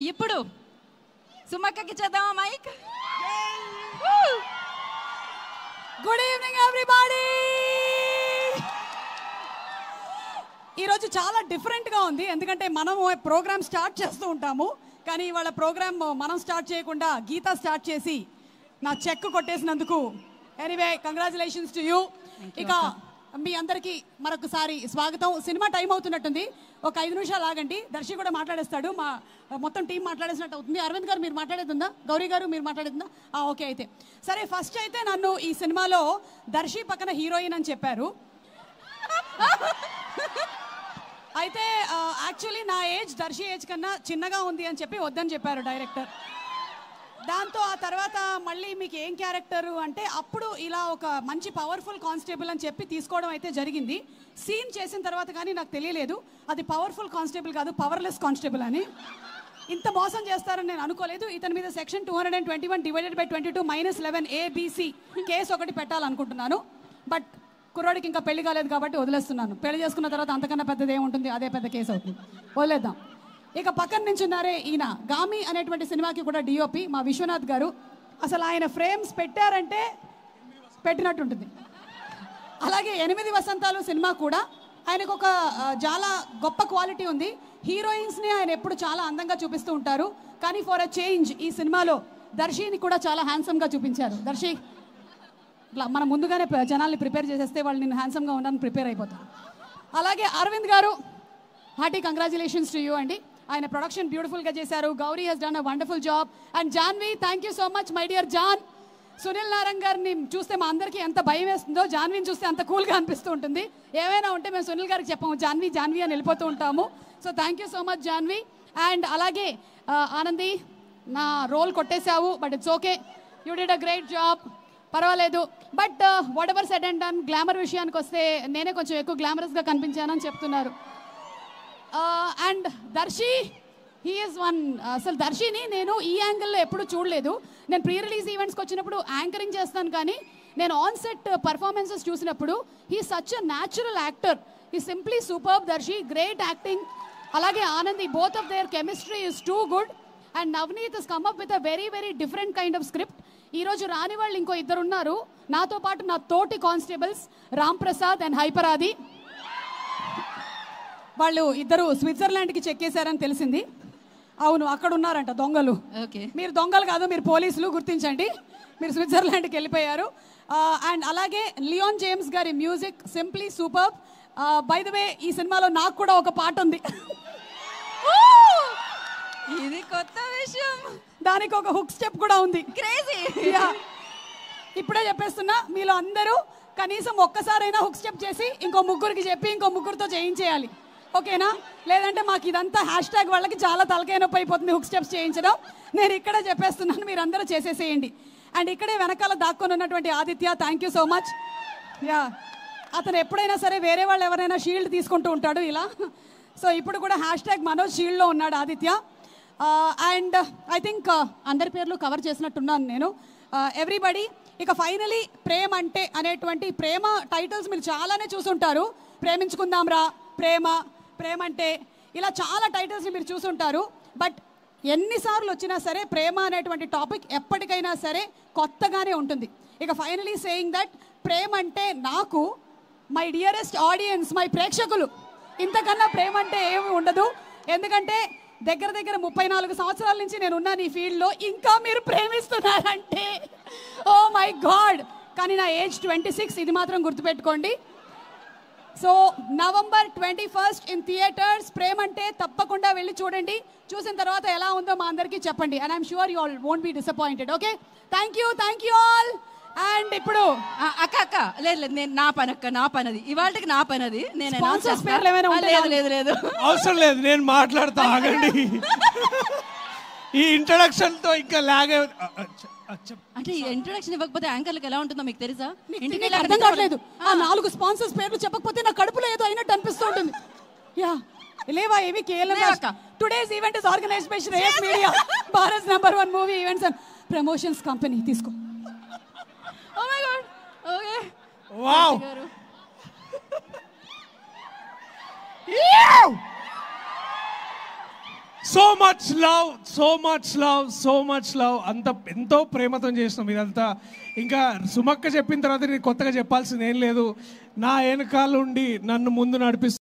ఇప్పుడు సుమక్కకి చేద్దామా mic. Good evening everybody. ఈరోజు చాలా డిఫరెంట్గా ఉంది, ఎందుకంటే మనము ప్రోగ్రామ్ స్టార్ట్ చేస్తూ ఉంటాము, కానీ ఇవాళ ప్రోగ్రామ్ మనం స్టార్ట్ చేయకుండా గీత స్టార్ట్ చేసి నా చెక్ కొట్టేసినందుకు ఎనీవే కంగ్రాచులేషన్స్ టు యూ. ఇక మీ అందరికీ మరొకసారి స్వాగతం. సినిమా టైం అవుతున్నట్టుంది, ఒక 5 నిమిషాలు ఆగండి, దర్శి కూడా మాట్లాడేస్తాడు, మా మొత్తం టీం మాట్లాడేసినట్టు అవుతుంది. అరవింద్ గారు మీరు మాట్లాడేదిందా, గౌరీ గారు మీరు మాట్లాడేదిందా? ఓకే, అయితే సరే. ఫస్ట్ అయితే నన్ను ఈ సినిమాలో దర్శి పక్కన హీరోయిన్ అని చెప్పారు. అయితే యాక్చువల్లీ నా ఏజ్ దర్శి ఏజ్ కన్నా చిన్నగా ఉంది అని చెప్పి వద్దని చెప్పారు డైరెక్టర్. దాంతో ఆ తర్వాత మళ్ళీ మీకు ఏం క్యారెక్టరు అంటే అప్పుడు ఇలా ఒక మంచి పవర్ఫుల్ కానిస్టేబుల్ అని చెప్పి తీసుకోవడం అయితే జరిగింది. సీన్ చేసిన తర్వాత కానీ నాకు తెలియలేదు అది పవర్ఫుల్ కానిస్టేబుల్ కాదు, పవర్లెస్ కానిస్టేబుల్ అని. ఇంత మోసం చేస్తారని నేను అనుకోలేదు. ఇతని మీద section 221 divided by 22 -11 ABC case ఒకటి పెట్టాలనుకుంటున్నాను. బట్ కుర్రాడికి ఇంకా పెళ్లి కాలేదు కాబట్టి వదిలేస్తున్నాను. పెళ్లి చేసుకున్న తర్వాత అంతకన్నా పెద్దది ఏముంటుంది, అదే పెద్ద కేసు అవుతుంది, వదిలేద్దాం. ఇక పక్కన నించున్నారే ఈయన గామి అనేటువంటి సినిమాకి కూడా డిఓపి మా విశ్వనాథ్ గారు. అసలు ఆయన ఫ్రేమ్స్ పెట్టారంటే పెట్టినట్టుంటుంది. అలాగే 8 వసంతాలు సినిమా కూడా ఆయనకు ఒక చాలా గొప్ప క్వాలిటీ ఉంది. హీరోయిన్స్ని ఆయన ఎప్పుడు చాలా అందంగా చూపిస్తూ ఉంటారు, కానీ ఫర్ అ చేంజ్ ఈ సినిమాలో దర్శిని కూడా చాలా హ్యాండ్సమ్గా చూపించారు. దర్శి ఇట్లా మనం ముందుగానే జనాల్ని ప్రిపేర్ చేసేస్తే వాళ్ళు నేను హ్యాండ్సమ్గా ఉండడానికి ప్రిపేర్ అయిపోతాను. అలాగే అరవింద్ గారు, హార్టీ కంగ్రాచులేషన్స్ టు యూ అండి. ఆయన ప్రొడక్షన్ బ్యూటిఫుల్గా చేశారు. Gauri he's done a wonderful job. And Janhvi, thank you so much my dear John. Sunil Narayan గారిని చూస్తే మా అందరికీ ఎంత భయం వేస్తుందో, జాన్విని చూస్తే అంత కూల్గా అనిపిస్తూ ఉంటుంది. ఏమైనా ఉంటే మేము సునీల్ గారికి చెప్పాము జాన్వి జాన్వి అని వెళ్ళిపోతూ ఉంటాము. So thank you so much Janvi. And అలాగే ఆనంది, నా రోల్ కొట్టేశావు, but it's okay, you did a great job, పర్వాలేదు. But whatever said and done, glamour విషయానికి వస్తే నేనే కొంచెం ఎక్కువ గ్లామరస్గా కనిపించానని చెప్తున్నారు. And Darsi, he is one. అసలు దర్శిని నేను ఈ యాంగిల్లో ఎప్పుడు చూడలేదు. నేను ప్రీ రిలీజ్ ఈవెంట్స్కి వచ్చినప్పుడు యాంకరింగ్ చేస్తాను, కానీ నేను ఆన్ సెట్ పర్ఫార్మెన్సెస్ చూసినప్పుడు he such a natural actor. He simply superb Darsi, great acting. అలాగే Anandi, both of their chemistry is too good. And Navaneeth has come up with a very very different kind of script. ఈరోజు రాని వాళ్ళు ఇంకో 2 ఉన్నారు నాతో పాటు, నా తోటి కానిస్టేబుల్స్ రామ్ ప్రసాద్ అండ్ హైపరాది. వాళ్ళు ఇద్దరు స్విట్జర్లాండ్కి చెక్కేశారని తెలిసింది. అవును, అక్కడ ఉన్నారంట దొంగలు. మీరు దొంగలు కాదు, మీరు పోలీసులు, గుర్తించండి. మీరు స్విట్జర్లాండ్కి వెళ్ళిపోయారు. అండ్ అలాగే లియోన్ జేమ్స్ గారి music simply super. By the way ఈ సినిమాలో నాకు కూడా ఒక పాట ఉంది. ఇది కొత్త విషయం, దానికి ఒక హుక్ స్టెప్ కూడా ఉంది. క్రేజీ. ఇప్పుడే చెప్పేస్తున్నా, మీలో అందరూ కనీసం ఒక్కసారైనా హుక్ స్టెప్ చేసి ఇంకో ముగ్గురికి చెప్పి ఇంకో ముగ్గురితో చేయించేయాలి, ఓకేనా? లేదంటే మాకు ఇదంతా హ్యాష్ట్యాగ్ వాళ్ళకి చాలా తలకాయ నొప్పి అయిపోతుంది హుక్ స్టెప్స్ చేయించడం. నేను ఇక్కడే చెప్పేస్తున్నాను, మీరు అందరూ చేసేసేయండి. అండ్ ఇక్కడే వెనకాల దాక్కొని ఉన్నటువంటి Aditya, thank you so much. అతను ఎప్పుడైనా సరే వేరే వాళ్ళు ఎవరైనా షీల్డ్ తీసుకుంటూ ఉంటాడు ఇలా. సో ఇప్పుడు కూడా హ్యాష్ట్యాగ్ మనోజ్ షీల్డ్లో ఉన్నాడు ఆదిత్య. అండ్ ఐ థింక్ అందరి పేర్లు కవర్ చేసినట్టున్నాను నేను. ఎవ్రీబడి, ఇక ఫైనలీ ప్రేమ అంటే అనేటువంటి ప్రేమ టైటిల్స్ మీరు చాలానే చూసుంటారు. ప్రేమించుకుందాం రా, ప్రేమ, ప్రేమ అంటే, ఇలా చాలా టైటిల్స్ని మీరు చూసుంటారు. బట్ ఎన్నిసార్లు వచ్చినా సరే ప్రేమ అనేటువంటి టాపిక్ ఎప్పటికైనా సరే కొత్తగానే ఉంటుంది. ఇక ఫైనలీ సేయింగ్ దట్ ప్రేమ అంటే నాకు మై డియరెస్ట్ ఆడియన్స్, మై ప్రేక్షకులు, ఇంతకన్నా ప్రేమ అంటే ఏమి ఉండదు. ఎందుకంటే దగ్గర 34 సంవత్సరాల నుంచి నేను ఉన్నాను ఈ ఫీల్డ్లో, ఇంకా మీరు ప్రేమిస్తున్నారంటే ఓ మై గాడ్. కానీ నా ఏజ్ 26, ఇది మాత్రం గుర్తుపెట్టుకోండి. So November 21 in theatres. ప్రేమ అంటే తప్పకుండా వెళ్ళి చూడండి. చూసిన తర్వాత ఎలా ఉందో మా అందరికీ చెప్పండి. And I'm sure you all won't be disappointed. Okay, thank you all. And ఇప్పుడు అక్క లేదు లేదు, నేను నా పనది ఇవాళకి నా పనది. నేను లేదు అవసరం లేదు, నేను మాట్లాడతా, ఆగండి. ఈ ఇంట్రడక్షన్ తో ఇంకా లాగే అంటే ఇంట్రొడక్షన్ ఇవ్వకపోతే యాంకర్లకు ఎలా ఉంటుందో మీకు తెలుసా? ఇంటికి అర్థం కావట్లేదు. ఆ 4 స్పాన్సర్స్ పేర్లు చెప్పకపోతే నా కడుపులో ఏదో అయినట్టు అనిపిస్తూ ఉంటుంది. లేవా ఏవి KLM. Today's event is organised by Shreyas media, Bharat #1 movie events and promotions company. తీసుకో. Oh my god. Okay, wow. So much love, so much love, so much love. అంత ఎంతో ప్రేమతో చేసినాం ఇదంతా. ఇంకా సుమక్క చెప్పిన తర్వాత నేను కొత్తగా చెప్పాల్సింది ఏం లేదు. నా వెనకాల ఉండి నన్ను ముందు నడిపిస్తూ